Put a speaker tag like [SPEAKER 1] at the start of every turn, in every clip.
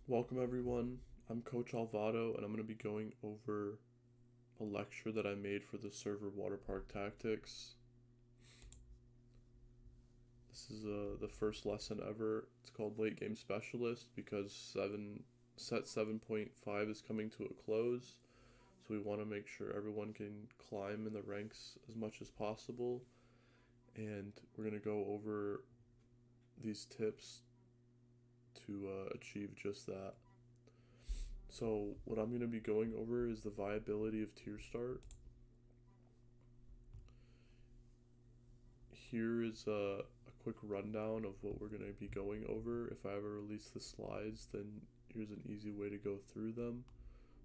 [SPEAKER 1] Welcome, everyone. I'm Coach Alvado, and I'm going to be going over a lecture that I made for the server water park tactics. This is the first lesson ever. It's called Late Game Specialist because set 7.5 is coming to a close. So we want to make sure everyone can climb in the ranks as much as possible. And we're going to go over these tips to achieve just that. So what I'm going to be going over is the viability of tier start. Here is a quick rundown of what we're going to be going over. If I ever release the slides, then here's an easy way to go through them.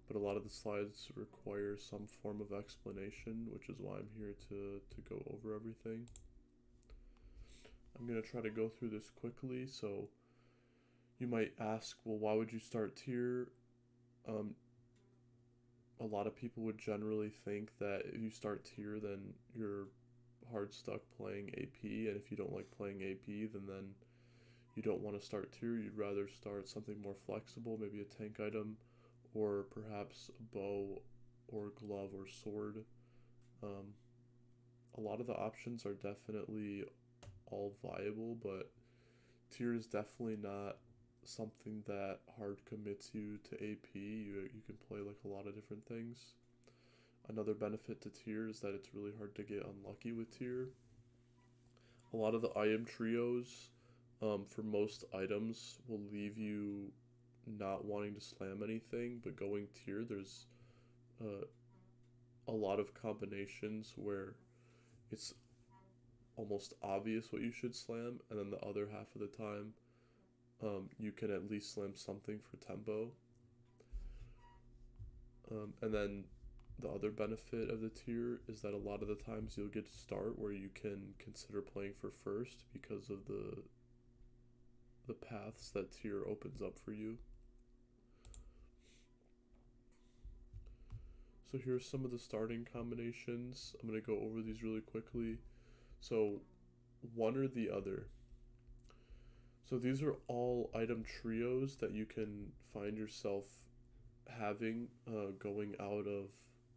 [SPEAKER 1] But a lot of the slides require some form of explanation, which is why I'm here to go over everything. I'm going to try to go through this quickly. So you might ask, well, why would you start tier? A lot of people would generally think that if you start tier, then you're hard stuck playing AP, and if you don't like playing AP, then you don't want to start tier. You'd rather start something more flexible, maybe a tank item, or perhaps a bow, or glove, or sword. Um, a lot of the options are definitely all viable, but tier is definitely not something that hard commits you to AP. You can play like a lot of different things. Another benefit to tier is that it's really hard to get unlucky with tier. A lot of the item trios for most items will leave you not wanting to slam anything, but going tier, there's uh, a lot of combinations where it's almost obvious what you should slam, and then the other half of the time, you can at least slam something for tempo. And then the other benefit of the tier is that a lot of the times you'll get to start where you can consider playing for first because of the paths that tier opens up for you. So here's some of the starting combinations. I'm going to go over these really quickly. So one or the other. So these are all item trios that you can find yourself having going out of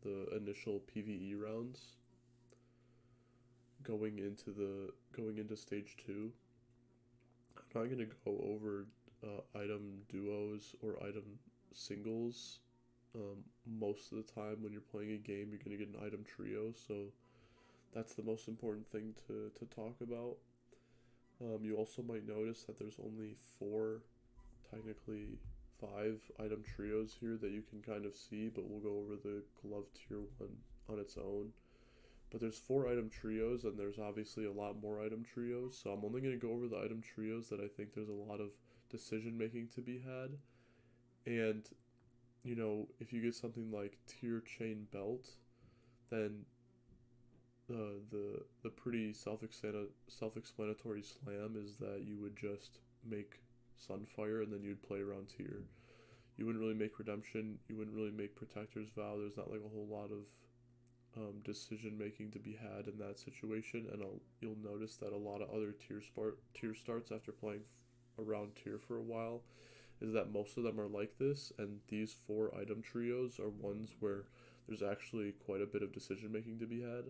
[SPEAKER 1] the initial PvE rounds, going into stage 2. I'm not going to go over item duos or item singles. Most of the time when you're playing a game, you're going to get an item trio, so that's the most important thing to talk about. You also might notice that there's only 4, technically 5 item trios here that you can kind of see, but we'll go over the glove tier 1 on its own. But there's 4 item trios, and there's obviously a lot more item trios, so I'm only going to go over the item trios that I think there's a lot of decision making to be had. And, if you get something like tier chain belt, then the pretty self-explanatory slam is that you would just make Sunfire and then you'd play around tier. You wouldn't really make Redemption. You wouldn't really make Protector's Vow. There's not like a whole lot of decision making to be had in that situation, and you'll notice that a lot of other tier starts after playing around tier for a while is that most of them are like this, and these 4 item trios are ones where there's actually quite a bit of decision making to be had.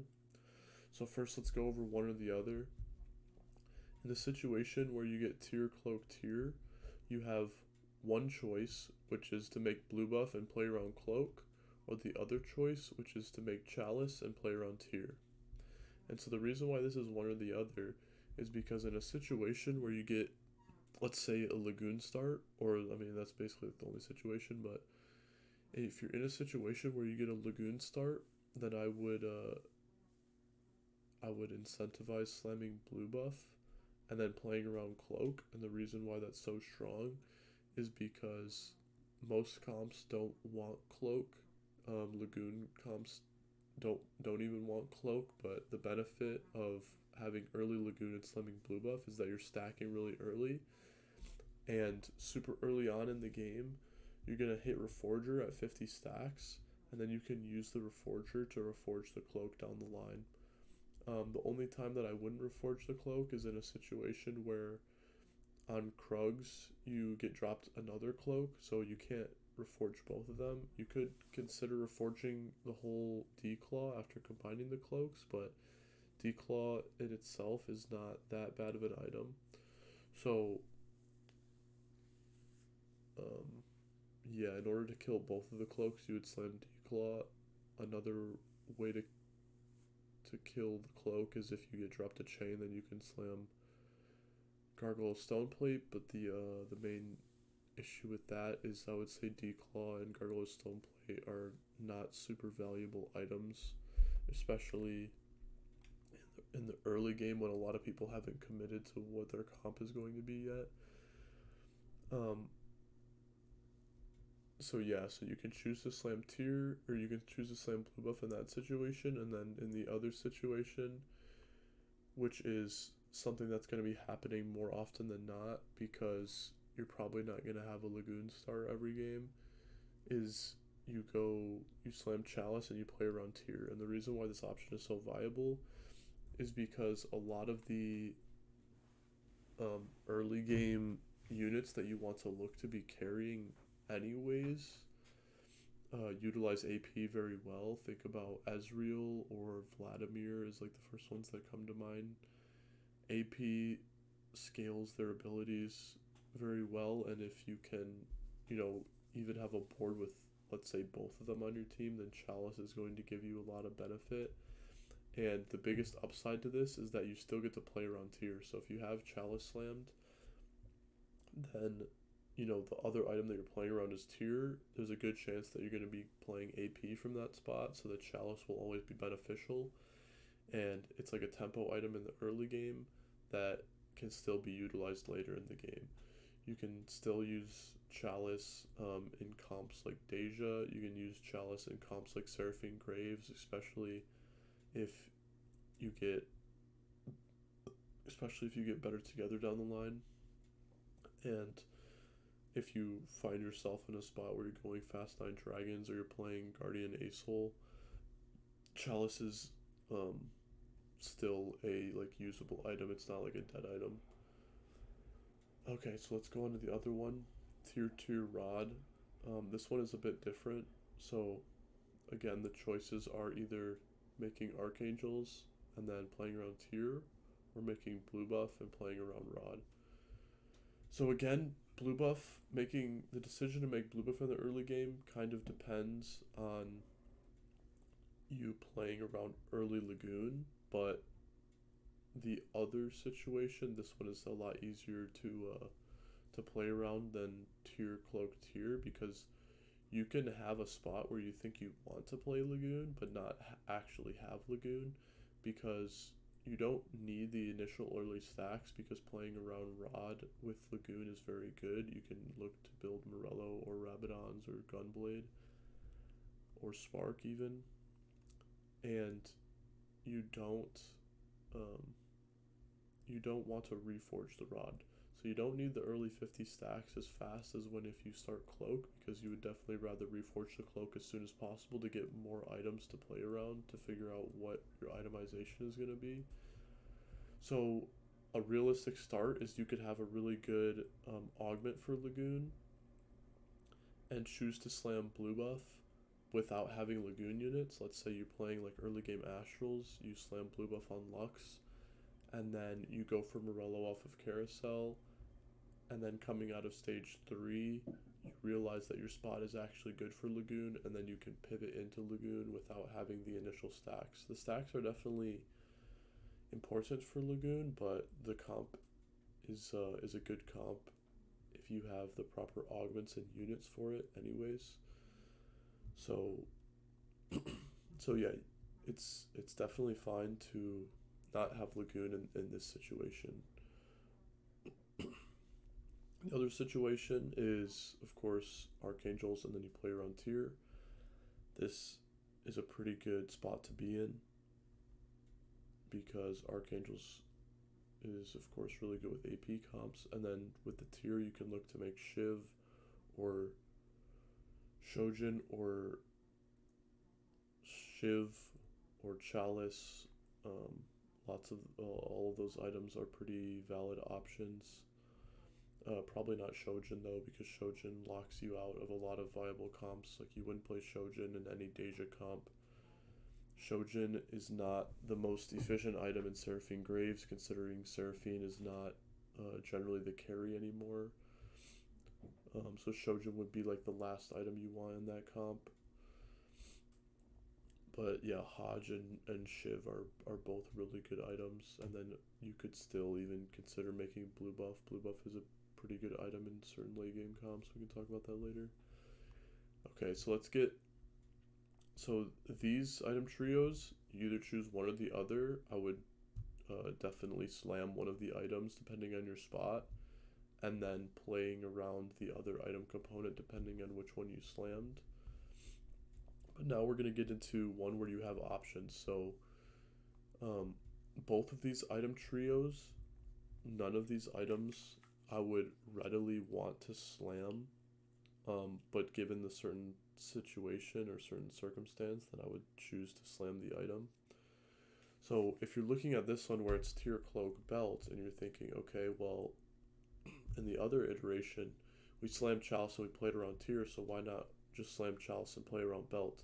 [SPEAKER 1] So first, let's go over one or the other. In the situation where you get tier cloak tier, you have one choice, which is to make blue buff and play around cloak, or the other choice, which is to make chalice and play around tier. And so the reason why this is one or the other is because in a situation where you get, let's say, a lagoon start, or I mean that's basically the only situation, but if you're in a situation where you get a lagoon start, then I would incentivize slamming blue buff and then playing around cloak. And the reason why that's so strong is because most comps don't want cloak. Lagoon comps don't even want cloak, but the benefit of having early lagoon and slamming blue buff is that you're stacking really early, and super early on in the game you're gonna hit Reforger at 50 stacks, and then you can use the Reforger to reforge the cloak down the line. The only time that I wouldn't reforge the cloak is in a situation where on Krugs, you get dropped another cloak, so you can't reforge both of them. You could consider reforging the whole Declaw after combining the cloaks, but Declaw in itself is not that bad of an item. So, um, yeah, in order to kill both of the cloaks, you would slam Declaw. Another way to kill the cloak is if you get dropped a chain, then you can slam Gargoyle Stoneplate, but the main issue with that is I would say Declaw and Gargoyle Stoneplate are not super valuable items, especially in the early game when a lot of people haven't committed to what their comp is going to be yet. Um, so yeah, so you can choose to slam tier, or you can choose to slam blue buff in that situation, and then in the other situation, which is something that's going to be happening more often than not because you're probably not going to have a Lagoon star every game, is you slam Chalice and you play around tier. And the reason why this option is so viable is because a lot of the early game units that you want to look to be carrying anyways utilize AP very well. Think about Ezreal or Vladimir is like the first ones that come to mind. AP scales their abilities very well, and if you can, even have a board with, let's say, both of them on your team, then Chalice is going to give you a lot of benefit. And the biggest upside to this is that you still get to play around tier. So if you have Chalice slammed, then the other item that you're playing around is tier. There's a good chance that you're going to be playing AP from that spot, so the Chalice will always be beneficial. And it's like a tempo item in the early game that can still be utilized later in the game. You can still use Chalice in comps like Deja. You can use Chalice in comps like Seraphine Graves, especially if you get better together down the line. And if you find yourself in a spot where you're going Fast 9 Dragons or you're playing Guardian Ace-Hole, Chalice is still a usable item. It's not like a dead item. Okay, so let's go on to the other one, Tier 2 Rod. This one is a bit different. So again, the choices are either making Archangels and then playing around tier, or making blue buff and playing around Rod. So again, blue buff, making the decision to make blue buff in the early game kind of depends on you playing around early Lagoon, but the other situation, this one is a lot easier to play around than tier cloak tier, because you can have a spot where you think you want to play Lagoon but not actually have Lagoon, because you don't need the initial early stacks, because playing around Rod with Lagoon is very good. You can look to build Morello or Rabadons or Gunblade or Spark even, and you don't want to reforge the Rod. So you don't need the early 50 stacks as fast as when if you start Cloak, because you would definitely rather reforge the Cloak as soon as possible to get more items to play around to figure out what your itemization is going to be. So a realistic start is you could have a really good augment for Lagoon and choose to slam blue buff without having Lagoon units. Let's say you're playing like early game Astrals, you slam blue buff on Lux, and then you go for Morello off of Carousel, and then coming out of stage 3, you realize that your spot is actually good for Lagoon, and then you can pivot into Lagoon without having the initial stacks. The stacks are definitely important for Lagoon, but the comp is a good comp if you have the proper augments and units for it anyways. So so yeah, it's definitely fine to not have Lagoon in this situation. The other situation is, of course, Archangels, and then you play around tier. This is a pretty good spot to be in, because Archangels is, of course, really good with AP comps, and then with the tier you can look to make Shiv or Shojin or Shiv or Chalice. All of those items are pretty valid options. Probably not Shojin though, because Shojin locks you out of a lot of viable comps. Like you wouldn't play Shojin in any Deja comp. Shojin is not the most efficient item in Seraphine Graves, considering Seraphine is not generally the carry anymore. So Shojin would be like the last item you want in that comp. But yeah, Hodge and Shiv are both really good items, and then you could still even consider making Blue Buff. Blue Buff is a pretty good item in certain late game comps. We can talk about that later. Okay, so let's get. So these item trios, you either choose one or the other. I would definitely slam one of the items depending on your spot, and then playing around the other item component depending on which one you slammed. But now we're going to get into one where you have options. So both of these item trios, none of these items I would readily want to slam, but given the certain situation or certain circumstance, then I would choose to slam the item. So if you're looking at this one where it's tier cloak belt and you're thinking, okay, well, in the other iteration, we slammed Chalice and we played around tier, so why not just slam Chalice and play around belt?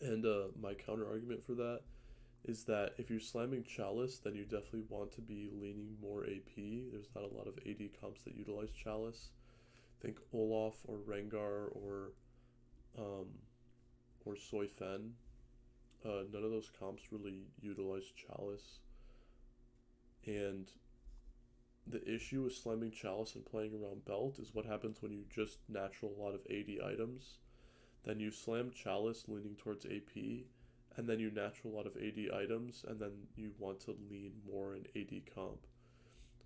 [SPEAKER 1] And my counter argument for that is that if you're slamming Chalice, then you definitely want to be leaning more AP. There's not a lot of AD comps that utilize Chalice. Think Olaf or Rengar or Soy Fen. None of those comps really utilize Chalice. And the issue with slamming Chalice and playing around belt is what happens when you just natural a lot of AD items. Then you slam Chalice leaning towards AP, and then you natural a lot of AD items, and then you want to lean more in AD comp.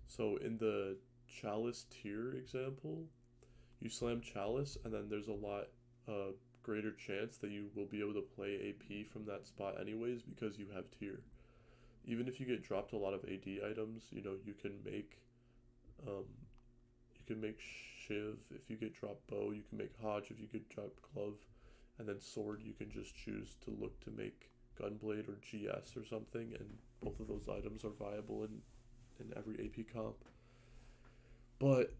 [SPEAKER 1] So in the Chalice tier example, you slam Chalice, and then there's a lot greater chance that you will be able to play AP from that spot anyways because you have tier. Even if you get dropped a lot of AD items, you know, you can make Shiv. If you get dropped Bow, you can make Hodge. If you get dropped Glove, and then Sword, you can just choose to look to make Gunblade or GS or something, and both of those items are viable in every AP comp. But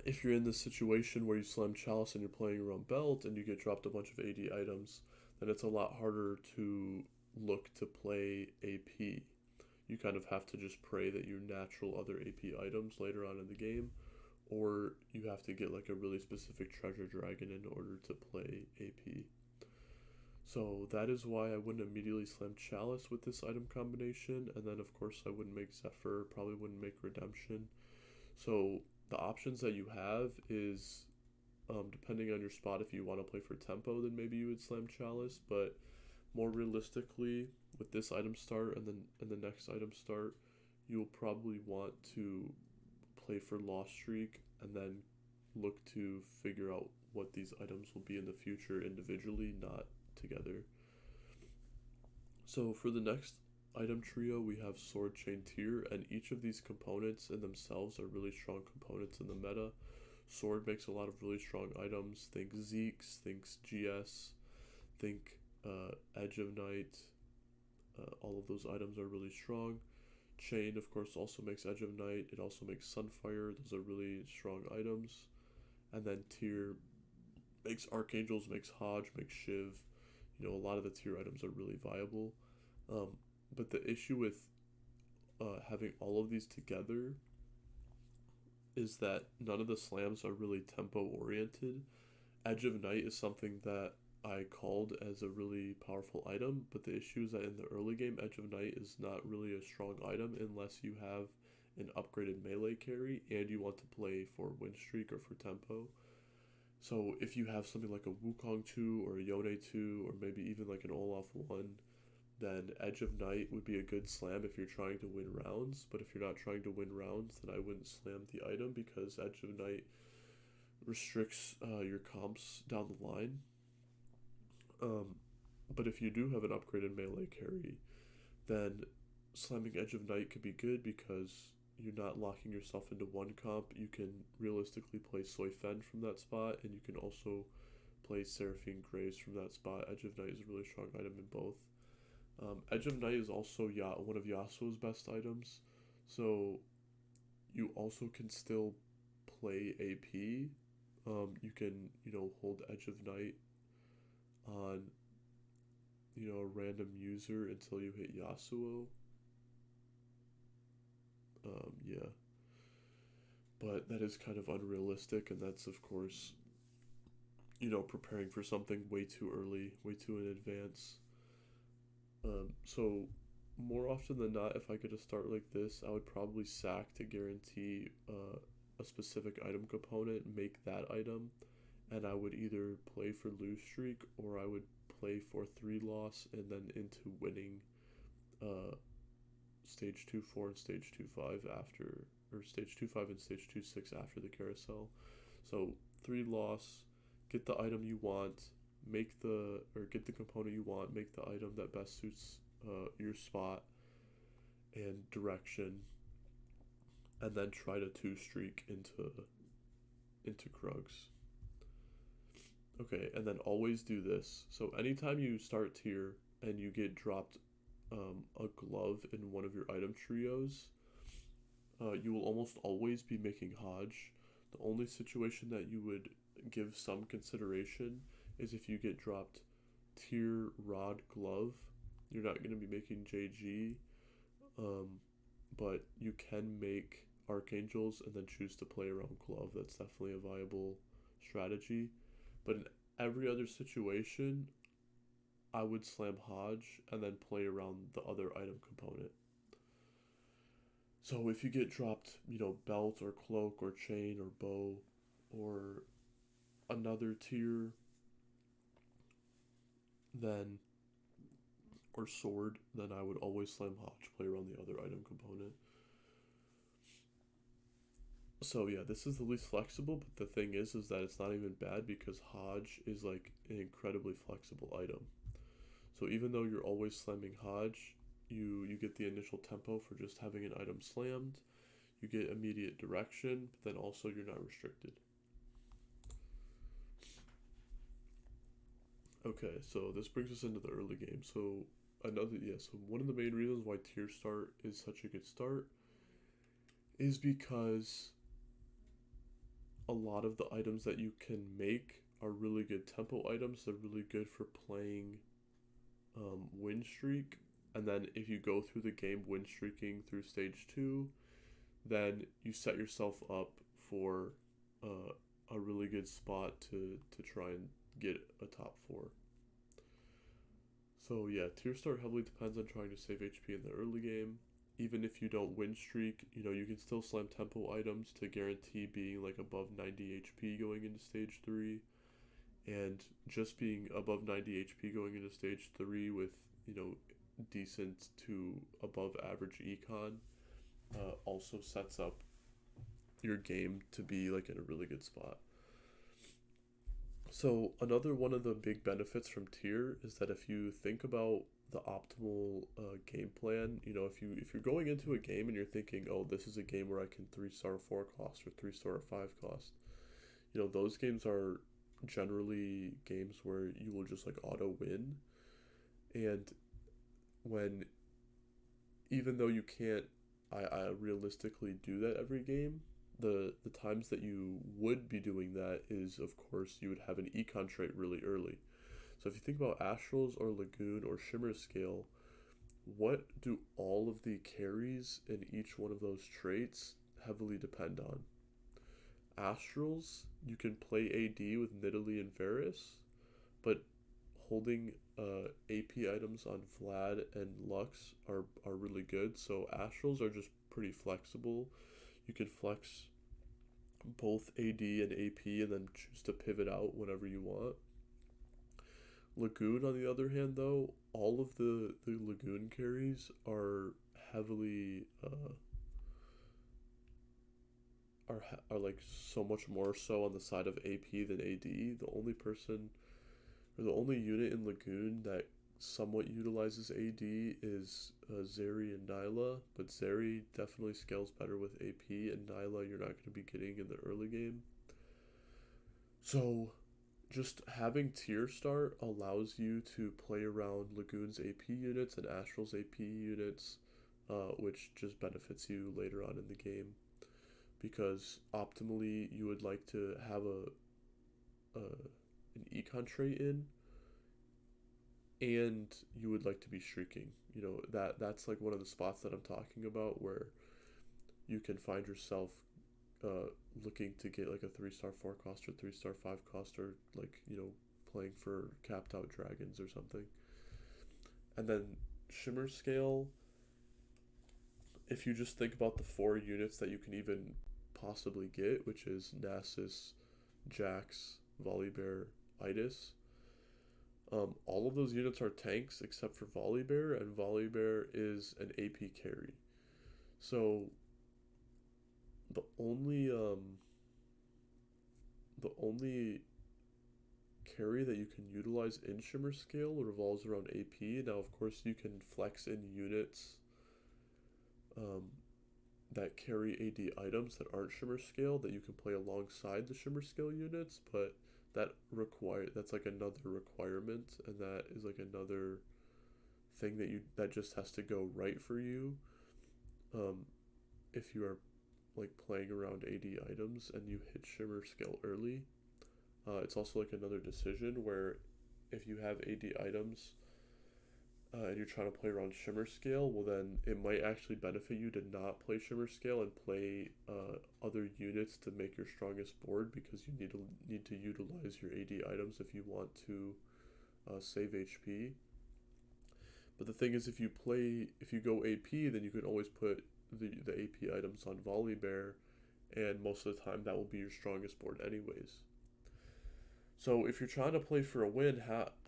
[SPEAKER 1] if you're in this situation where you slam Chalice and you're playing around belt and you get dropped a bunch of AD items, then it's a lot harder to look to play AP. You kind of have to just pray that you natural other AP items later on in the game, or you have to get like a really specific treasure dragon in order to play AP. So that is why I wouldn't immediately slam Chalice with this item combination, and then of course I wouldn't make Zephyr, probably wouldn't make Redemption. So the options that you have is, depending on your spot, if you want to play for tempo, then maybe you would slam Chalice, but more realistically, with this item start and then the next item start, you will probably want to play for Lost Streak and then look to figure out what these items will be in the future individually, not together. So for the next item trio, we have Sword Chain Tier, and each of these components in themselves are really strong components in the meta. Sword makes a lot of really strong items. Think Zeke's, think GS, think Edge of Night. All of those items are really strong. Chain, of course, also makes Edge of Night. It also makes Sunfire. Those are really strong items. And then Tier makes Archangels, makes Hodge, makes Shiv. You know, a lot of the tier items are really viable. But the issue with having all of these together is that none of the slams are really tempo oriented. Edge of Night is something that I called as a really powerful item, but the issue is that in the early game, Edge of Night is not really a strong item unless you have an upgraded melee carry and you want to play for win streak or for tempo. So if you have something like a Wukong 2 or a Yone 2 or maybe even like an Olaf 1, then Edge of Night would be a good slam if you're trying to win rounds. But if you're not trying to win rounds, then I wouldn't slam the item because Edge of Night restricts your comps down the line. But if you do have an upgraded melee carry, then slamming Edge of Night could be good because you're not locking yourself into one comp. You can realistically play Soy Fen from that spot, and you can also play Seraphine Graves from that spot. Edge of Night is a really strong item in both. Edge of Night is also one of Yasuo's best items, So you also can still play AP. You can, hold Edge of Night on, a random user until you hit Yasuo. Yeah. But that is kind of unrealistic, and that's, of course, preparing for something way too early, way too in advance. So, more often than not, if I get a start like this, I would probably sack to guarantee a specific item component, make that item, and I would either play for lose streak or I would play for 3 loss and then into winning uh, stage 2-4 and stage 2-5 after, or stage 2-5 and stage 2-6 after the carousel. So 3 loss, get the item you want, get the component you want, make the item that best suits your spot and direction, and then try to 2 streak into Krugs. Okay, and then always do this. So anytime you start tier and you get dropped a glove in one of your item trios, you will almost always be making Hodge. The only situation that you would give some consideration is if you get dropped tier Rod Glove. You're not going to be making JG, but you can make Archangels and then choose to play around Glove. That's definitely a viable strategy. But in every other situation, I would slam Hodge and then play around the other item component. So if you get dropped, belt or cloak or chain or bow or another tier, then, or sword, then I would always slam Hodge, play around the other item component. So yeah, this is the least flexible, but the thing is that it's not even bad because Hodge is like an incredibly flexible item. So even though you're always slamming Hodge, you get the initial tempo for just having an item slammed, you get immediate direction, but then also you're not restricted. Okay, so this brings us into the early game. So one of the main reasons why tier start is such a good start is because a lot of the items that you can make are really good tempo items. They're really good for playing win streak, and then if you go through the game win streaking through stage 2, then you set yourself up for a really good spot to try and get a top 4. So yeah, tier start heavily depends on trying to save HP in the early game. Even if you don't win streak, you can still slam tempo items to guarantee being like above 90 HP going into stage 3. And just being above 90 HP going into stage 3 with, decent to above average econ also sets up your game to be like in a really good spot. So another one of the big benefits from tier is that if you think about the optimal game plan, if you're going into a game and you're thinking, oh, this is a game where I can 3-star 4 cost or 3-star 5 cost, those games are generally games where you will just like auto win. And even though you can't I realistically do that every game, the times that you would be doing that is, of course, you would have an econ trait really early. So if you think about Astrals or Lagoon or Shimmer Scale, what do all of the carries in each one of those traits heavily depend on? Astrals, you can play AD with Nidalee and Varus, but holding AP items on Vlad and Lux are really good. So Astrals are just pretty flexible. You can flex both AD and AP and then choose to pivot out whenever you want. Lagoon, on the other hand, though, all of the Lagoon carries are heavily are like so much more so on the side of AP than AD. The only person or the only unit in Lagoon that somewhat utilizes AD is Zeri and Nyla, but Zeri definitely scales better with AP, and Nyla you're not going to be getting in the early game. So just having tier start allows you to play around Lagoon's AP units and Astral's AP units which just benefits you later on in the game because optimally you would like to have an econ trait in, and you would like to be streaking. That's like one of the spots that I'm talking about where you can find yourself uh, looking to get like a 3-star 4 cost or 3-star 5 cost, or like playing for capped out dragons or something. And then shimmer scale, if you just think about the 4 units that you can even possibly get, which is Nasus, Jax, Volibear, Itis. All of those units are tanks except for Volibear, and Volibear is an AP carry. So the only the only carry that you can utilize in Shimmer Scale revolves around AP. Now, of course, you can flex in units um, that carry AD items that aren't Shimmer Scale that you can play alongside the Shimmer Scale units, but that's like another requirement, and that is like another thing that just has to go right for you. Um, if you are like playing around AD items and you hit Shimmer Scale early, it's also like another decision where if you have AD items and you're trying to play around Shimmer Scale, well then it might actually benefit you to not play Shimmer Scale and play other units to make your strongest board, because you need to utilize your AD items if you want to save HP. But the thing is, if you go AP, then you can always put the AP items on Volibear, and most of the time that will be your strongest board anyways. So if you're trying to play for a win,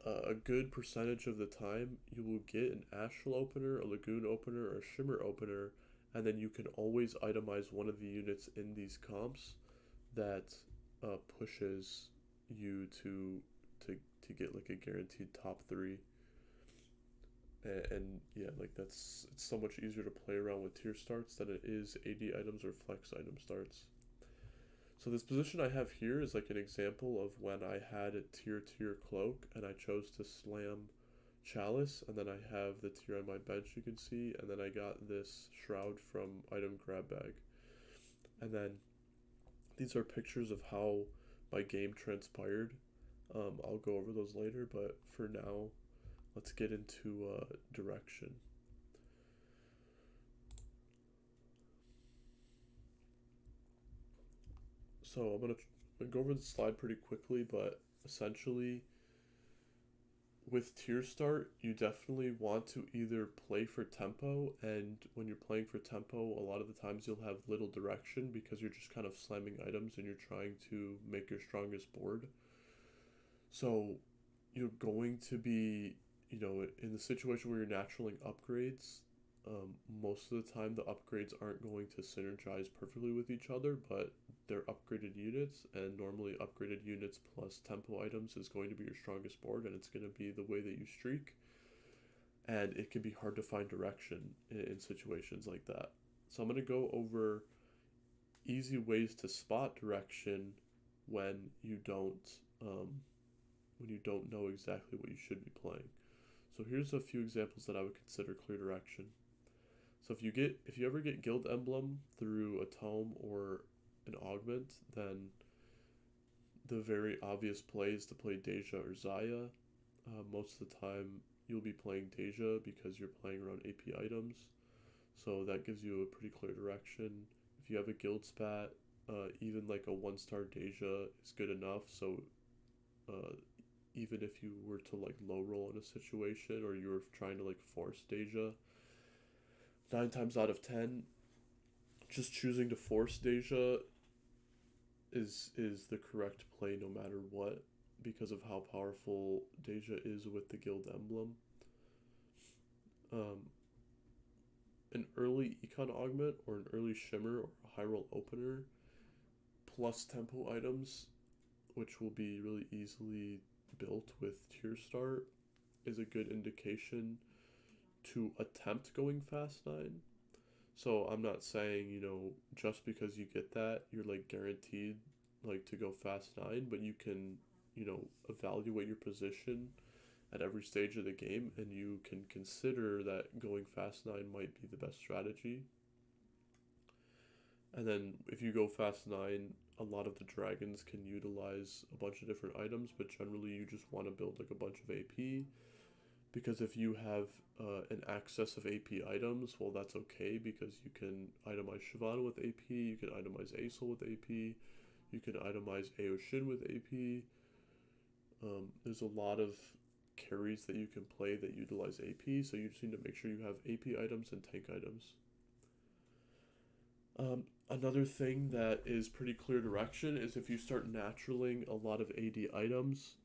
[SPEAKER 1] a good percentage of the time you will get an Astral opener, a Lagoon opener, or a Shimmer opener, and then you can always itemize one of the units in these comps that pushes you to get like a guaranteed top 3. And yeah, like it's so much easier to play around with tier starts than it is AD items or flex item starts. So this position I have here is like an example of when I had a tier cloak and I chose to slam Chalice, and then I have the tier on my bench, you can see, and then I got this shroud from item grab bag. And then these are pictures of how my game transpired. I'll go over those later, but for now, let's get into direction. So I'm going to go over the slide pretty quickly, but essentially with tier start, you definitely want to either play for tempo, and when you're playing for tempo, a lot of the times you'll have little direction because you're just kind of slamming items and you're trying to make your strongest board. So you're going to be, in the situation where you're naturaling upgrades, most of the time the upgrades aren't going to synergize perfectly with each other, but they're upgraded units, and normally upgraded units plus tempo items is going to be your strongest board, and it's going to be the way that you streak. And it can be hard to find direction in situations like that. So I'm going to go over easy ways to spot direction when you don't know exactly what you should be playing. So here's a few examples that I would consider clear direction. So if you ever get Guild Emblem through a tome or an augment, then the very obvious play is to play Deja or Zaya. Most of the time you'll be playing Deja because you're playing around AP items, so that gives you a pretty clear direction. If you have a Guild Spat, even like a 1-star Deja is good enough, so even if you were to like low roll in a situation or you were trying to like force Deja, 9 times out of 10, just choosing to force Deja is the correct play no matter what, because of how powerful Deja is with the Guild Emblem. An early Econ Augment or an early Shimmer or a High Roll Opener plus tempo items, which will be really easily built with tier start, is a good indication to attempt going fast 9. So I'm not saying, just because you get that, you're like guaranteed like to go fast 9, but you can, evaluate your position at every stage of the game, and you can consider that going fast 9 might be the best strategy. And then if you go fast 9, a lot of the dragons can utilize a bunch of different items, but generally you just want to build like a bunch of AP, because if you have an excess of AP items, well, that's okay, because you can itemize Shyvana with AP, you can itemize Aesol with AP, you can itemize Aoshin with AP. There's a lot of carries that you can play that utilize AP, so you just need to make sure you have AP items and tank items. Another thing that is pretty clear direction is if you start naturaling a lot of AD items,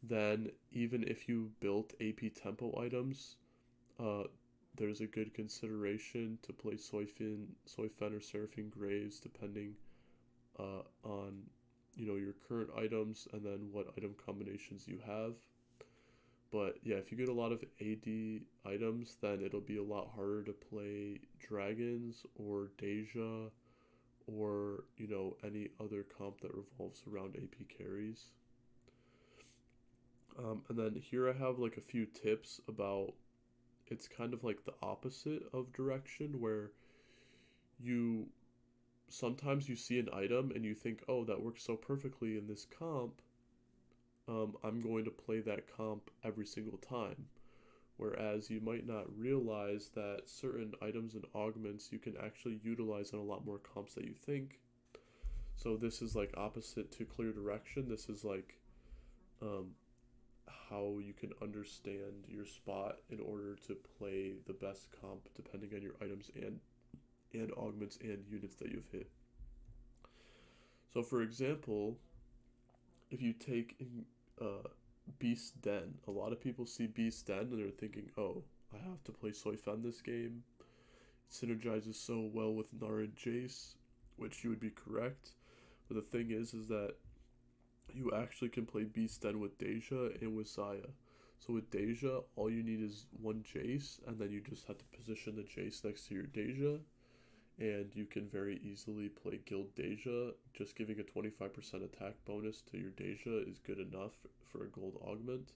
[SPEAKER 1] then even if you built AP tempo items, there's a good consideration to play Soyfen or Seraphine Graves depending on your current items and then what item combinations you have. But yeah, if you get a lot of AD items, then it'll be a lot harder to play dragons or Deja or any other comp that revolves around AP carries. And then here I have like a few tips about, it's kind of like the opposite of direction, where sometimes you see an item and you think, oh, that works so perfectly in this comp, I'm going to play that comp every single time. Whereas you might not realize that certain items and augments you can actually utilize in a lot more comps that you think. So this is like opposite to clear direction. This is like how you can understand your spot in order to play the best comp depending on your items and augments and units that you've hit. So for example, if you take Beast Den, a lot of people see Beast Den and they're thinking, oh, I have to play Soyfen this game. It synergizes so well with Nara and Jace, which you would be correct. But the thing is that you actually can play Beast Den with Deja and with Xayah. So with Deja, all you need is one Jace, and then you just have to position the Jace next to your Deja, and you can very easily play Guild Deja. Just giving a 25% attack bonus to your Deja is good enough for a gold augment.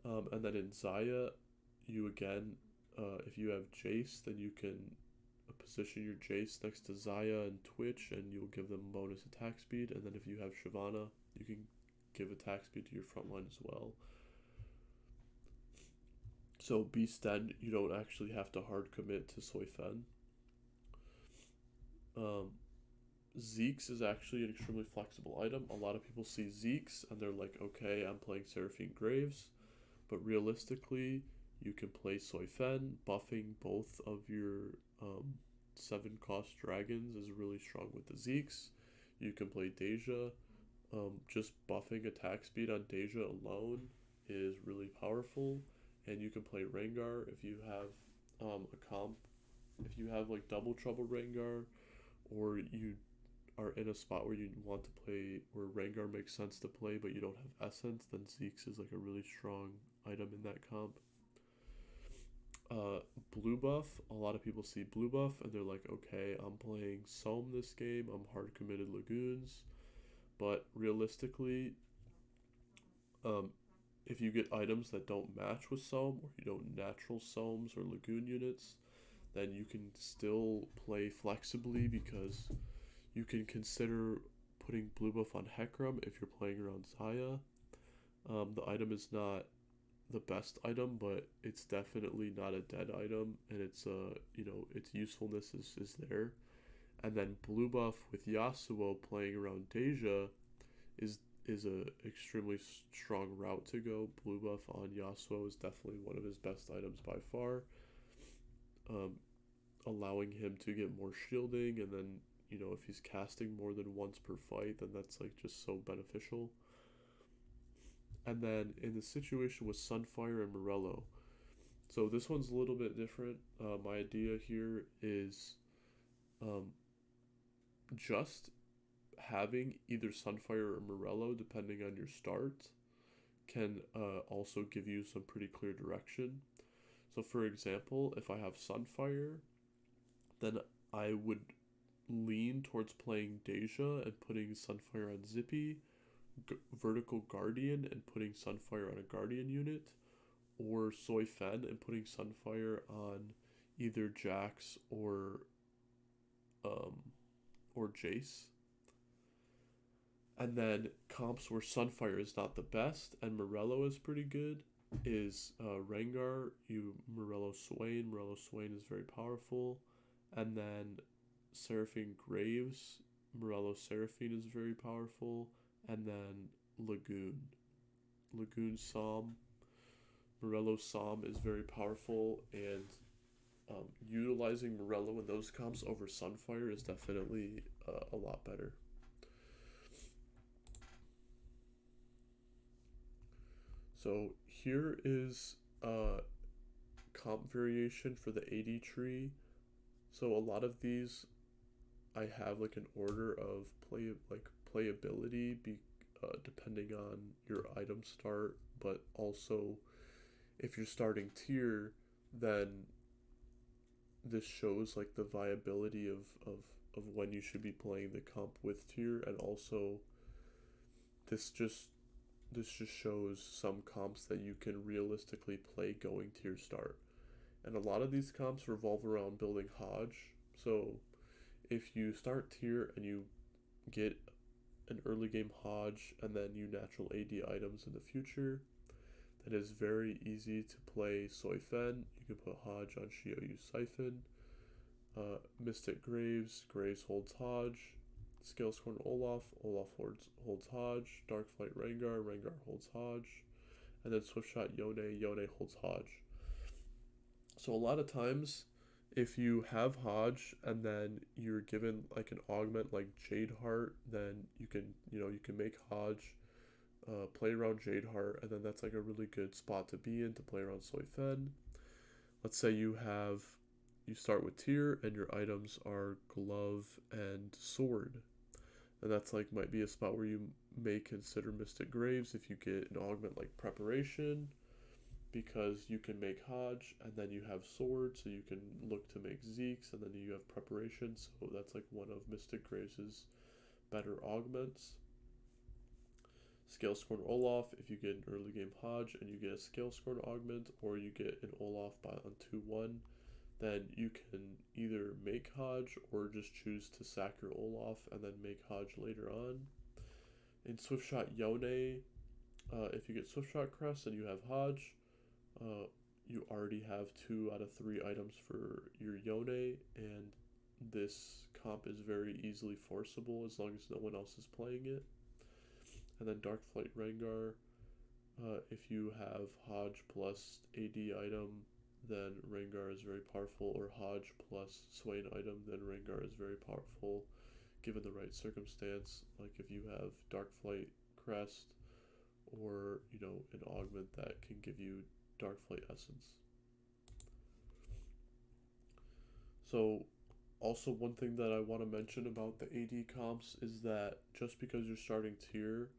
[SPEAKER 1] And then in Xayah, you again, if you have Jace, then you can position your Jace next to Xayah and Twitch, and you'll give them bonus attack speed. And then if you have Shyvana, you can give attack speed to your front line as well. So Beast Den, you don't actually have to hard commit to Soyfen. Zeke's is actually an extremely flexible item. A lot of people see Zeke's and they're like, okay, I'm playing Seraphine Graves. But realistically, you can play Soyfen. Buffing both of your 7-cost dragons is really strong with the Zeke's. You can play Deja. Just buffing attack speed on Deja alone is really powerful. And you can play Rengar if you have a comp. If you have like Double Trouble Rengar, or you are in a spot where you want to play, where Rengar makes sense to play, but you don't have Essence, then Zeke's is like a really strong item in that comp. Blue buff, a lot of people see blue buff and they're like, okay, I'm playing Sohm this game, I'm hard committed Lagoons, but realistically, if you get items that don't match with Sohm, or you don't natural Sohms or Lagoon units, then you can still play flexibly, because you can consider putting blue buff on Hecarim if you're playing around Xayah. The item is not the best item, but it's definitely not a dead item, and it's its usefulness is there. And then blue buff with Yasuo playing around Deja is a extremely strong route to go. Blue buff on Yasuo is definitely one of his best items by far. Allowing him to get more shielding, and then if he's casting more than once per fight, then that's like just so beneficial. And then in the situation with Sunfire and Morello, so this one's a little bit different. My idea here is just having either Sunfire or Morello, depending on your start, can also give you some pretty clear direction. So for example, if I have Sunfire, then I would lean towards playing Deja and putting Sunfire on Zippy, Vertical Guardian and putting Sunfire on a Guardian unit, or Soy Fen and putting Sunfire on either Jax um, or Jace. And then comps where Sunfire is not the best and Morello is pretty good is Rengar, Morello Swain. Morello Swain is very powerful. And then Seraphine Graves, Morello Seraphine is very powerful. And then Lagoon. Lagoon Psalm. Morello Psalm is very powerful, and utilizing Morello in those comps over Sunfire is definitely a lot better. So here is a comp variation for the AD tree. So a lot of these I have like an order of playability depending on your item start, but also if you're starting tier, then this shows like the viability of when you should be playing the comp with tier, and also this just shows some comps that you can realistically play going tier start. And a lot of these comps revolve around building Hodge. So if you start tier and you get an early game Hodge and then you natural AD items in the future, it is very easy to play Soy Fen. You can put Hodge on Shioyu Siphon. Mystic Graves, Graves holds Hodge. Scalescorn Olaf, Olaf holds Hodge. Darkflight Rengar, Rengar holds Hodge. And then Swiftshot Yone, Yone holds Hodge. So a lot of times, if you have Hodge and then you're given like an augment like Jade Heart, then you can make Hodge, play around Jade Heart, and then that's like a really good spot to be in to play around Soy Fen. Let's say you start with tier and your items are glove and sword, and that's like might be a spot where you may consider Mystic Graves if you get an augment like Preparation, because you can make Hodge and then you have sword, so you can look to make Zeke's, and then you have Preparation, so that's like one of Mystic Graves' better augments. Scalescorn Olaf, if you get an early game Hodge and you get a Scalescorn augment, or you get an Olaf on 2-1, then you can either make Hodge or just choose to sack your Olaf and then make Hodge later on. In Swiftshot Yone, if you get Swiftshot Crest and you have Hodge, you already have 2 out of 3 items for your Yone, and this comp is very easily forceable as long as no one else is playing it. And then Darkflight Rengar, if you have Hodge plus AD item, then Rengar is very powerful, or Hodge plus Swain item, then Rengar is very powerful given the right circumstance, like if you have Darkflight Crest or an augment that can give you Darkflight Essence. So also one thing that I want to mention about the AD comps is that just because you're starting tier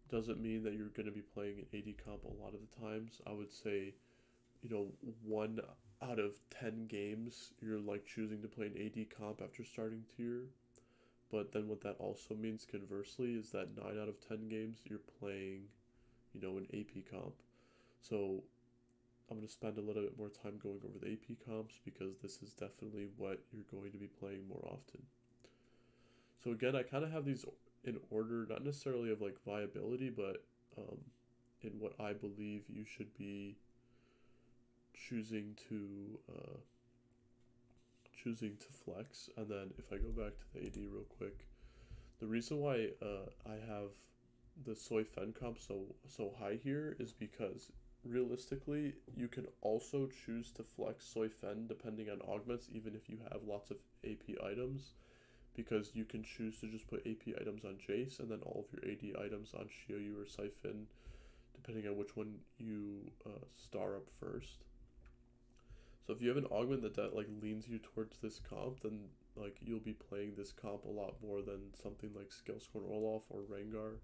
[SPEAKER 1] doesn't mean that you're going to be playing an AD comp a lot of the times. I would say 1 out of 10 games you're like choosing to play an AD comp after starting tier. But then what that also means conversely is that 9 out of 10 games you're playing an AP comp. So I'm going to spend a little bit more time going over the AP comps, because this is definitely what you're going to be playing more often. So again, I kind of have these in order, not necessarily of like viability, but in what I believe you should be choosing to flex. And then if I go back to the AD real quick, the reason why I have the Soy Fen comp so high here is because realistically you can also choose to flex Soy Fen depending on augments, even if you have lots of AP items, because you can choose to just put AP items on Jace and then all of your AD items on Shioyu or Siphon, depending on which one you star up first. So if you have an augment that like leans you towards this comp, then like you'll be playing this comp a lot more than something like Scalescorn Olaf or Rengar,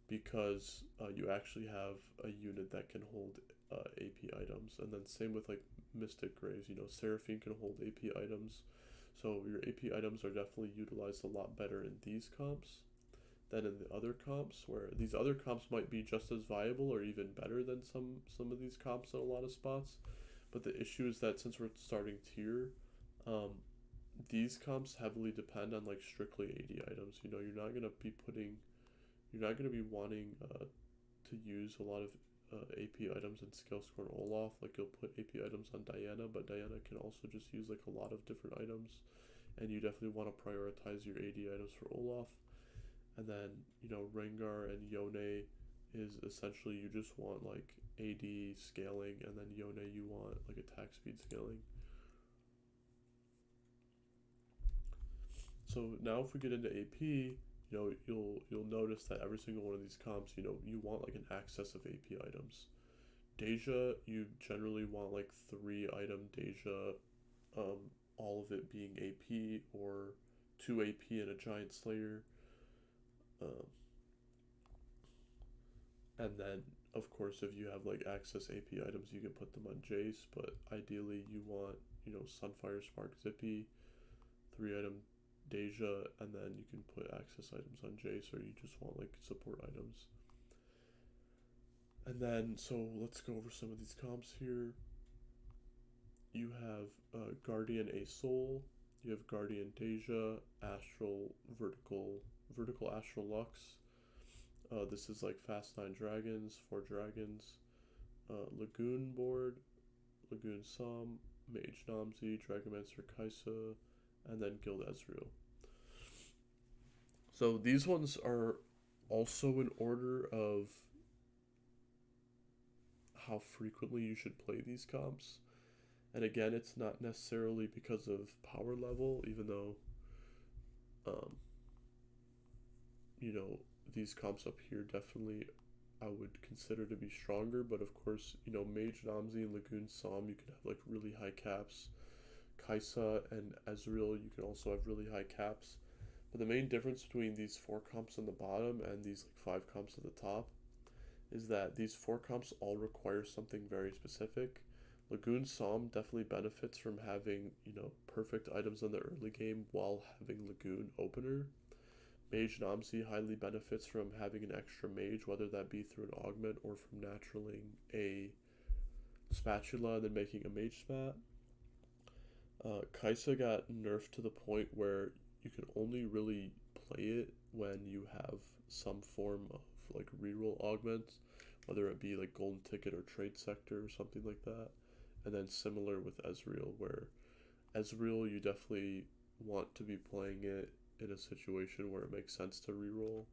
[SPEAKER 1] because you actually have a unit that can hold AP items. And then same with like Mystic Graves, Seraphine can hold AP items. So your AP items are definitely utilized a lot better in these comps than in the other comps, where these other comps might be just as viable or even better than some of these comps in a lot of spots. But the issue is that since we're starting tier, um, these comps heavily depend on like strictly AD items. You know, you're not gonna be wanting to use a lot of AP items and skill score on Olaf. Like you'll put AP items on Diana, but Diana can also just use like a lot of different items, and you definitely want to prioritize your AD items for Olaf. And then Rengar and Yone is essentially you just want like AD scaling, and then Yone you want like attack speed scaling. So now if we get into AP, you'll notice that every single one of these comps, you want like an excess of AP items. Deja, you generally want like 3 item Deja, all of it being AP or 2 AP and a Giant Slayer. Um, and then, of course, if you have like access AP items, you can put them on Jace, but ideally you want, Sunfire, Spark, Zippy, 3 item Deja, and then you can put access items on Jace, or you just want like support items. And then, so let's go over some of these comps here. You have Guardian A Soul, you have Guardian Deja, Astral, Vertical Astral Lux. This is like Fast 9 Dragons, 4 Dragons, Lagoon board, Lagoon Som, Mage Namzi, Dragomancer Kaisa, and then Guild Ezreal. So these ones are also in order of how frequently you should play these comps. And again, it's not necessarily because of power level, even though, these comps up here definitely I would consider to be stronger. But of course, Mage Namzi and Lagoon Som, you can have like really high caps. Kaisa and Ezreal, you can also have really high caps. But the main difference between these 4 comps on the bottom and these like 5 comps at the top is that these 4 comps all require something very specific. Lagoon Som definitely benefits from having, perfect items in the early game while having Lagoon opener. Mage Namzi highly benefits from having an extra mage, whether that be through an augment or from naturaling a spatula and then making a mage spat. Kaisa got nerfed to the point where you can only really play it when you have some form of like reroll augment, whether it be like golden ticket or trade sector or something like that. And then similar with Ezreal, where Ezreal you definitely want to be playing it in a situation where it makes sense to reroll.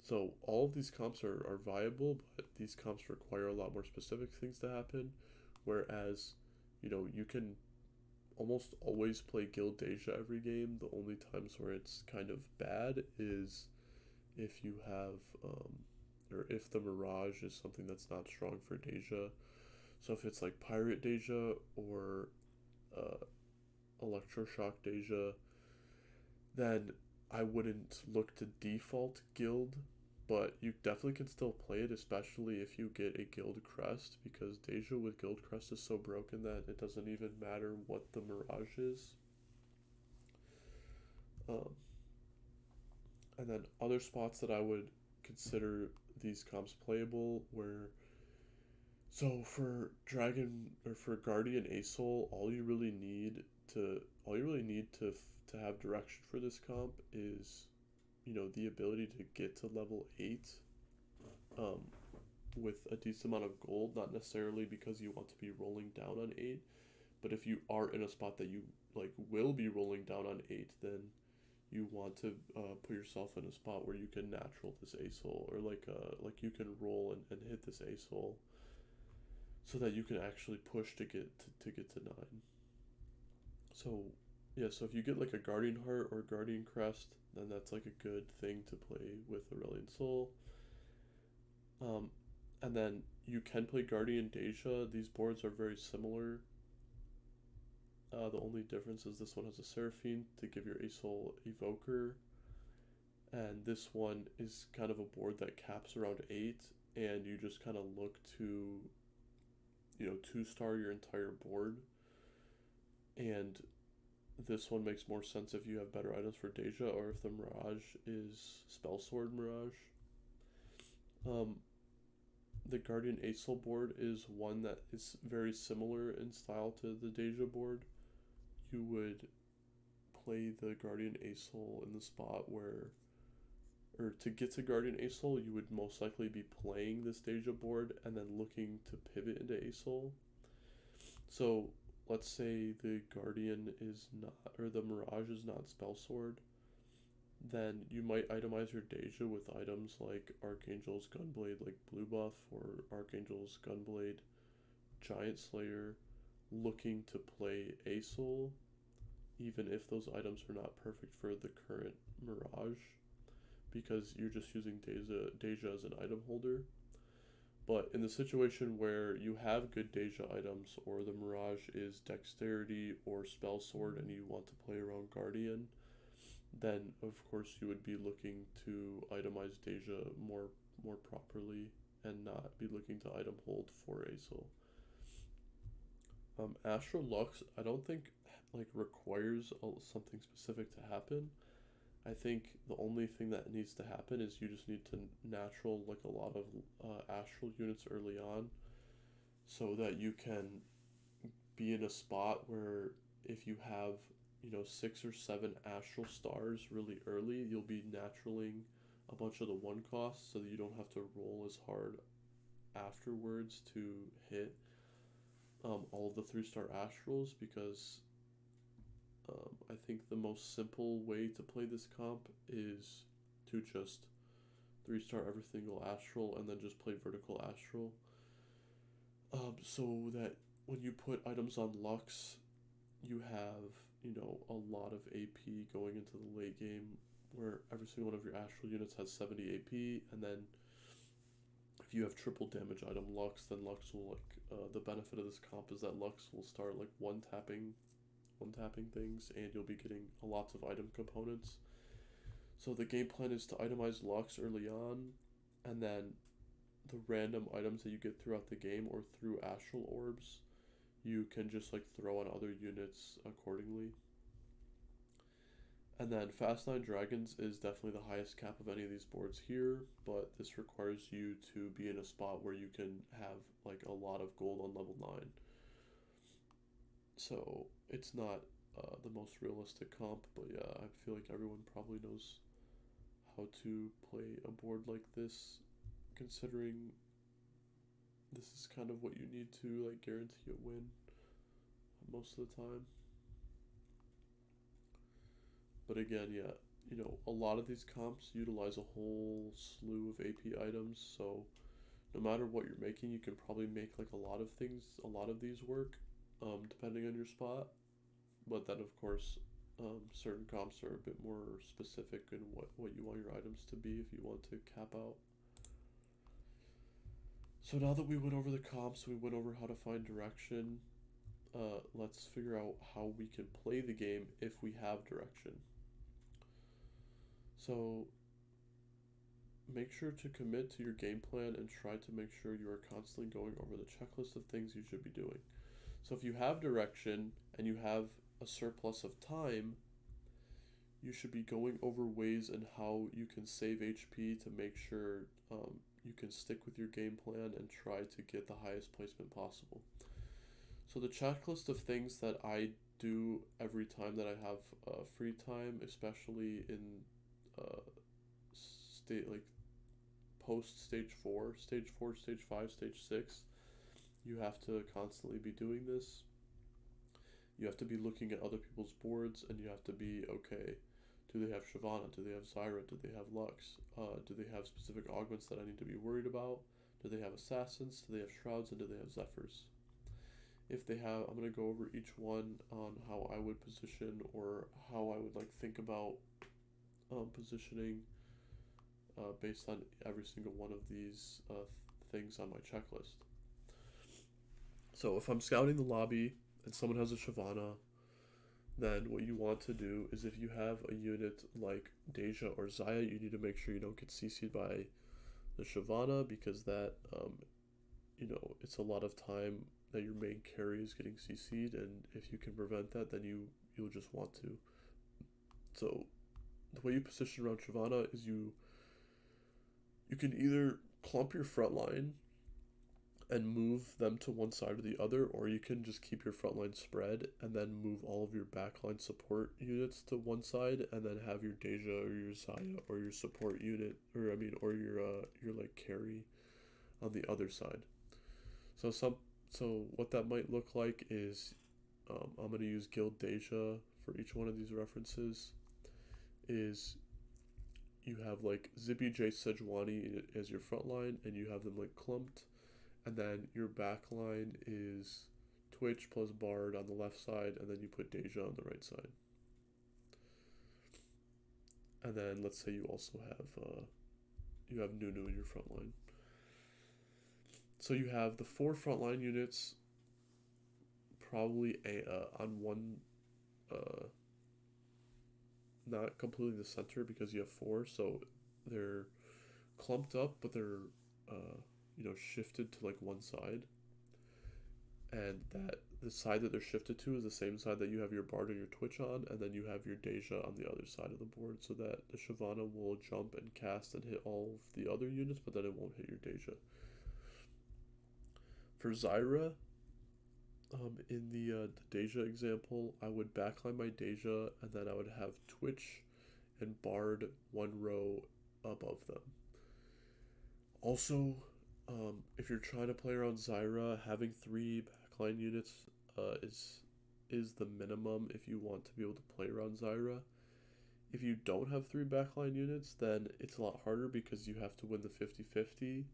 [SPEAKER 1] So all of these comps are viable, but these comps require a lot more specific things to happen. Whereas, you can almost always play Guild Deja every game. The only times where it's kind of bad is if you have, or if the Mirage is something that's not strong for Deja. So if it's like Pirate Deja or Electroshock Deja, then I wouldn't look to default Guild, but you definitely can still play it, especially if you get a Guild Crest, because Deja with Guild Crest is so broken that it doesn't even matter what the Mirage is. And then other spots that I would consider these comps playable where, so for Guardian ASOL, all you really need to have direction for this comp is, the ability to get to level 8 with a decent amount of gold, not necessarily because you want to be rolling down on 8, but if you are in a spot that you like will be rolling down on 8, then you want to put yourself in a spot where you can natural this ASOL, or like you can roll and hit this ASOL, so that you can actually push to get to 9. So yeah, so if you get like a Guardian Heart or Guardian Crest, then that's like a good thing to play with Aurelion Soul. And then you can play Guardian Deja. These boards are very similar. The only difference is this one has a Seraphine to give your ASOL Evoker, and this one is kind of a board that caps around 8, and you just kind of look to, 2-star your entire board. And this one makes more sense if you have better items for Deja or if the Mirage is Spell Sword Mirage. Um, the Guardian Aesol board is one that is very similar in style to the Deja board. You would play the Guardian Aesol in the spot where, or to get to Guardian Aesol, you would most likely be playing this Deja board and then looking to pivot into Aesol. So let's say the Guardian is not, or the Mirage is not Spell Sword, then you might itemize your Deja with items like Archangel's Gunblade, like blue buff, or Archangel's Gunblade, Giant Slayer, looking to play Aesol, even if those items are not perfect for the current Mirage, because you're just using Deja as an item holder. But in the situation where you have good Deja items, or the Mirage is Dexterity or Spell Sword, and you want to play around Guardian, then of course you would be looking to itemize Deja more properly and not be looking to item hold for Aesol. Astral Lux, I don't think like requires something specific to happen. I think the only thing that needs to happen is you just need to natural like a lot of astral units early on, so that you can be in a spot where if you have 6 or 7 astral stars really early, you'll be naturaling a bunch of the one costs so that you don't have to roll as hard afterwards to hit all of the 3-star astrals, because I think the most simple way to play this comp is to just 3-star every single astral and then just play vertical astral, so that when you put items on Lux, you have a lot of AP going into the late game, where every single one of your astral units has 70 AP, and then if you have triple damage item Lux, then Lux will the benefit of this comp is that Lux will start like one tapping things, and you'll be getting lots of item components. So the game plan is to itemize Lux early on, and then the random items that you get throughout the game or through astral orbs, you can just like throw on other units accordingly. And then Fast 9 Dragons is definitely the highest cap of any of these boards here, but this requires you to be in a spot where you can have like a lot of gold on level 9. So it's not the most realistic comp, but yeah, I feel like everyone probably knows how to play a board like this, considering this is kind of what you need to like guarantee a win most of the time. But again, yeah, a lot of these comps utilize a whole slew of AP items, so no matter what you're making, you can probably make like a lot of these work, depending on your spot. But then, of course, certain comps are a bit more specific in what you want your items to be if you want to cap out. So now that we went over the comps, we went over how to find direction, let's figure out how we can play the game if we have direction. So make sure to commit to your game plan and try to make sure you are constantly going over the checklist of things you should be doing. So if you have direction and you have a surplus of time, you should be going over ways and how you can save HP to make sure you can stick with your game plan and try to get the highest placement possible. So the checklist of things that I do every time that I have free time, especially in post stage 4, stage 5, stage 6, you have to constantly be doing this. You have to be looking at other people's boards, and you have to be, okay, do they have Shyvana? Do they have Zyra? Do they have Lux? Do they have specific augments that I need to be worried about? Do they have Assassins? Do they have Shrouds? And do they have Zephyrs? If they have, I'm going to go over each one on how I would position, or how I would like think about positioning based on every single one of these things on my checklist. So if I'm scouting the lobby and someone has a Shyvana, then what you want to do is, if you have a unit like Deja or Xayah, you need to make sure you don't get CC'd by the Shyvana, because that, it's a lot of time that your main carry is getting CC'd, and if you can prevent that, then you'll you'll just want to. So the way you position around Shyvana is you can either clump your front line and move them to one side or the other, or you can just keep your front line spread and then move all of your backline support units to one side, and then have your Deja or your Zaya or your support unit, or your like carry on the other side. So what that might look like is, I'm gonna use Guild Deja for each one of these references. Is you have like Zippy J Sejuani as your front line, and you have them like clumped, and then your back line is Twitch plus Bard on the left side, and then you put Deja on the right side. And then let's say you also have Nunu in your front line. So you have the 4 frontline units probably on one, not completely the center because you have 4, so they're clumped up, but they're shifted to like one side, and that the side that they're shifted to is the same side that you have your Bard or your Twitch on, and then you have your Deja on the other side of the board, so that the Shyvana will jump and cast and hit all of the other units, but then it won't hit your Deja. For Zyra, in the Deja example, I would backline my Deja, and then I would have Twitch and Bard one row above them. Also, if you're trying to play around Zyra, having 3 backline units is the minimum if you want to be able to play around Zyra. If you don't have 3 backline units, then it's a lot harder because you have to win the 50-50.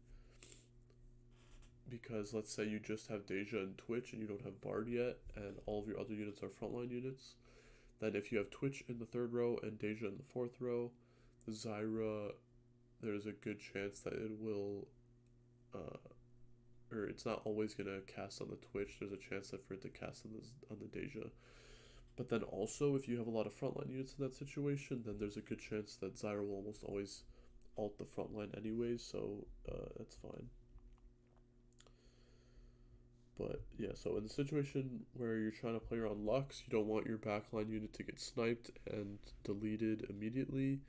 [SPEAKER 1] Because let's say you just have Deja and Twitch and you don't have Bard yet, and all of your other units are frontline units, then if you have Twitch in the 3rd row and Deja in the 4th row, the Zyra, there's a good chance that it will, or it's not always going to cast on the Twitch, there's a chance that for it to cast on the Deja. But then also, if you have a lot of frontline units in that situation, then there's a good chance that Zyra will almost always ult the frontline anyways, so that's fine. But yeah, so in the situation where you're trying to play around Lux, you don't want your backline unit to get sniped and deleted immediately.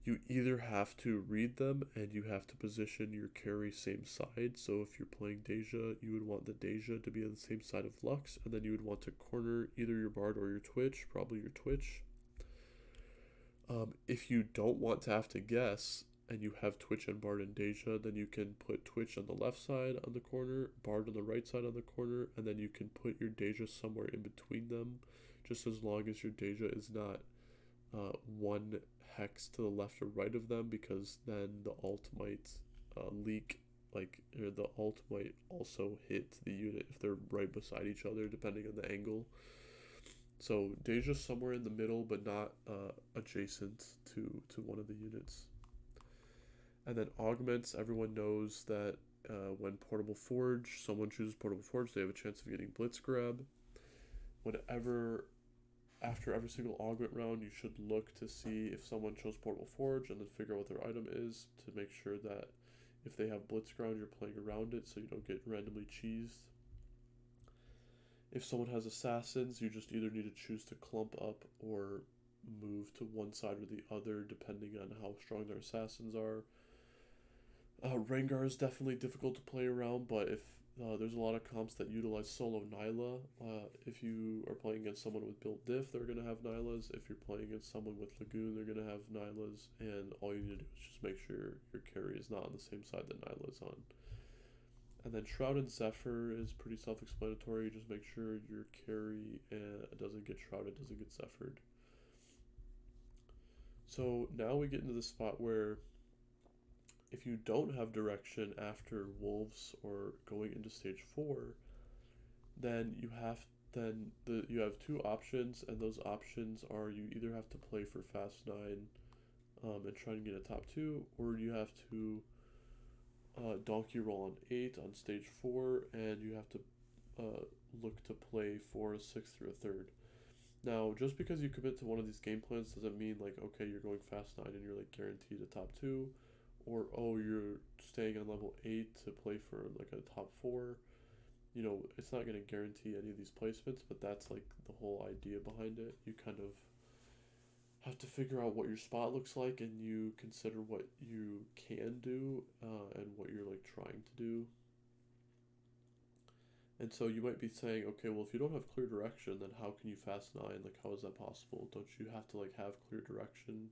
[SPEAKER 1] You either have to read them and you have to position your carry same side. So if you're playing Deja, you would want the Deja to be on the same side of Lux, and then you would want to corner either your Bard or your Twitch, probably your Twitch. If you don't want to have to guess, and you have Twitch and Bard and Deja, then you can put Twitch on the left side on the corner, Bard on the right side on the corner, and then you can put your Deja somewhere in between them, just as long as your Deja is not one hex to the left or right of them, because then the ult might leak, or the ult might also hit the unit if they're right beside each other, depending on the angle. So Deja's somewhere in the middle, but not adjacent to one of the units. And then augments, everyone knows that when Portable Forge, someone chooses Portable Forge, they have a chance of getting Blitz Grab. After every single augment round, you should look to see if someone chose Portable Forge, and then figure out what their item is to make sure that if they have Blitz Ground, you're playing around it so you don't get randomly cheesed. If someone has Assassins, you just either need to choose to clump up or move to one side or the other, depending on how strong their Assassins are. Rengar is definitely difficult to play around, but if there's a lot of comps that utilize solo Nyla. If you are playing against someone with built diff, they're going to have Nylas. If you're playing against someone with Lagoon, they're going to have Nylas. And all you need to do is just make sure your carry is not on the same side that Nyla is on. And then Shroud and Zephyr is pretty self-explanatory. Just make sure your carry doesn't get shrouded, doesn't get Zephyr'd. So now we get into the spot where if you don't have direction after Wolves or going into stage 4, then you have 2 options, and those options are you either have to play for Fast 9 and try and get a top 2, or you have to donkey roll on 8 on stage 4, and you have to look to play for a 6th or a 3rd. Now, just because you commit to one of these game plans doesn't mean like, okay, you're going Fast 9 and you're like guaranteed a top 2, or oh, you're staying on level 8 to play for like a top 4. it's not going to guarantee any of these placements, but that's like the whole idea behind it. You kind of have to figure out what your spot looks like, and you consider what you can do and what you're like trying to do. And so you might be saying, okay, well, if you don't have clear direction, then how can you fast 9? Like, how is that possible? Don't you have to like have clear direction?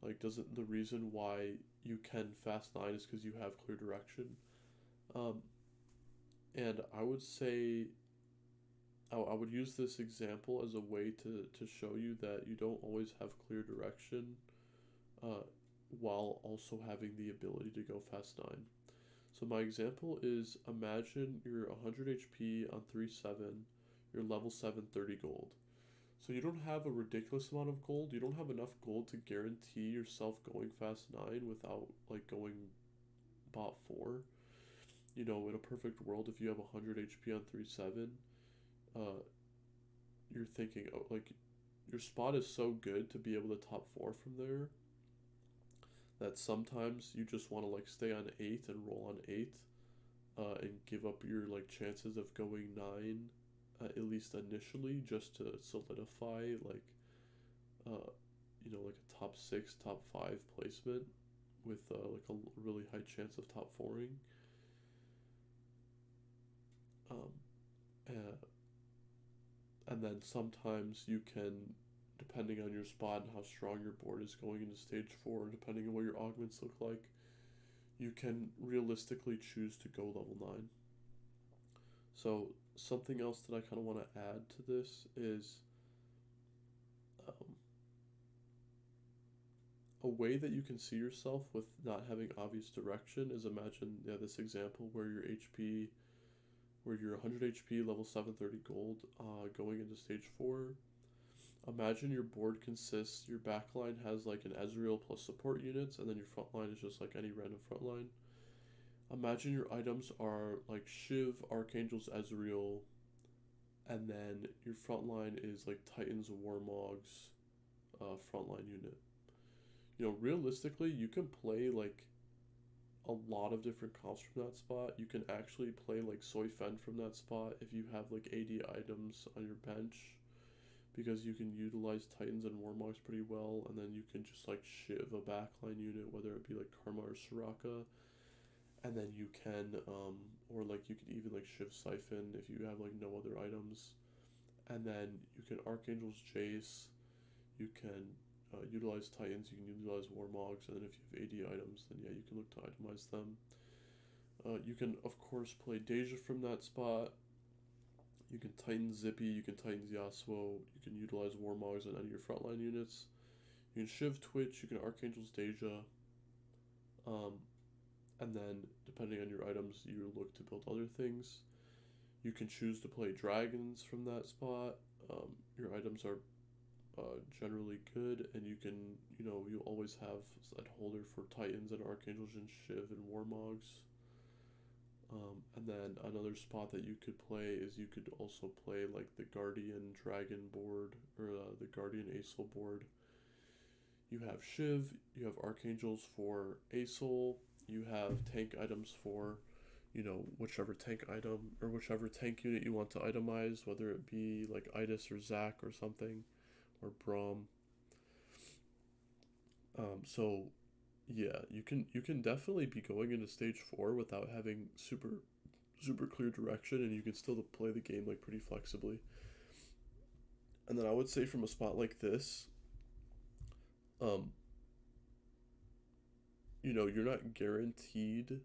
[SPEAKER 1] Like, doesn't the reason why you can fast 9 is because you have clear direction? Um, and I would say I would use this example as a way to show you that you don't always have clear direction uh, while also having the ability to go fast 9. So my example is, imagine you're 100 HP on 3-7, you're level 7, 30 gold. So you don't have a ridiculous amount of gold, you don't have enough gold to guarantee yourself going fast 9 without like going bot 4. In a perfect world, if you have 100 HP on 3-7, you're thinking, oh, like, your spot is so good to be able to top 4 from there that sometimes you just want to like stay on 8 and roll on 8 and give up your like chances of going 9 at least initially, just to solidify like like a top 6 top 5 placement with like a really high chance of top 4ing. Uh, and then sometimes you can, depending on your spot and how strong your board is going into stage 4, depending on what your augments look like, you can realistically choose to go level 9. So something else that I kind of want to add to this is a way that you can see yourself with not having obvious direction is, imagine this example where your HP, where you're 100 HP, level 730 gold, going into stage 4. Imagine your board consists, your backline has like an Ezreal plus support units, and then your front line is just like any random front line. Imagine your items are like Shiv, Archangels, Ezreal, and then your front line is like Titans, Warmogs, frontline unit. Realistically, you can play like a lot of different comps from that spot. You can actually play like Soy Fen from that spot if you have like 80 items on your bench, because you can utilize Titans and Warmogs pretty well, and then you can just like Shiv a backline unit, whether it be like Karma or Soraka, and then you can, or like you could even like Shiv Siphon if you have like no other items, and then you can Archangels Jace, you can utilize Titans, you can utilize Warmogs, and then if you have 80 items, then yeah, you can look to itemize them. You can of course play Deja from that spot. You can Titan Zippy, you can Titan Yasuo, you can utilize Warmogs on any of your frontline units. You can Shiv Twitch, you can Archangels Deja. And then, depending on your items, you look to build other things. You can choose to play Dragons from that spot. Your items are generally good, and you can, you always have that holder for Titans and Archangels and Shiv and Warmogs. And then another spot that you could play is you could also play like the Guardian Dragon board, or the Guardian Aesol board. You have Shiv, you have Archangels for Aesol, you have tank items for, whichever tank item or whichever tank unit you want to itemize, whether it be like Itis or Zac or something, or Braum. So yeah, you can definitely be going into stage 4 without having super clear direction, and you can still play the game like pretty flexibly. And then I would say, from a spot like this, you're not guaranteed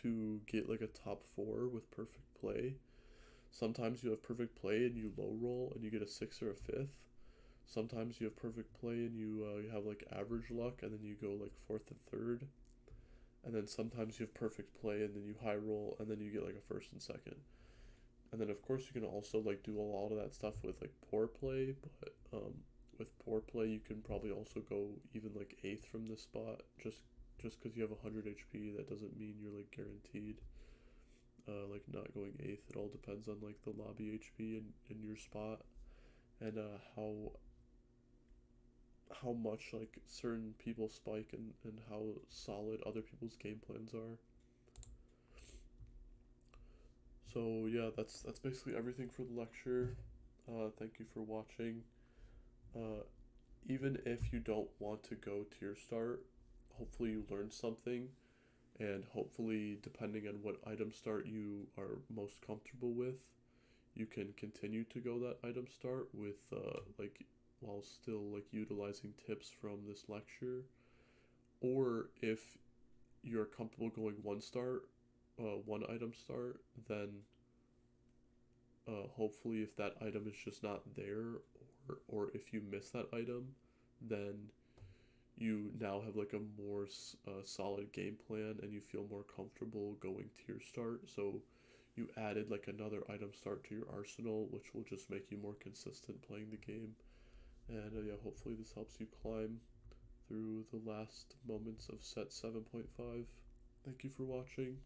[SPEAKER 1] to get like a top 4 with perfect play. Sometimes you have perfect play and you low roll and you get a 6th or a 5th. Sometimes you have perfect play and you have like average luck, and then you go like 4th and 3rd. And then sometimes you have perfect play and then you high roll and then you get like a 1st and 2nd. And then of course you can also like do a lot of that stuff with like poor play, but with poor play you can probably also go even like 8th from this spot. Just because you have 100 HP, that doesn't mean you're like guaranteed like not going 8th. It all depends on like the lobby HP in your spot, and how much like certain people spike, and how solid other people's game plans are. So yeah, that's basically everything for the lecture. Thank you for watching. Uh, Even if you don't want to go tier start, hopefully you learned something, and hopefully, depending on what item start you are most comfortable with, you can continue to go that item start with like while still like utilizing tips from this lecture. Or if you're comfortable going one item start, then hopefully if that item is just not there, or if you miss that item, then you now have like a more solid game plan and you feel more comfortable going tier start. So you added like another item start to your arsenal, which will just make you more consistent playing the game. And yeah, hopefully this helps you climb through the last moments of set 7.5. Thank you for watching.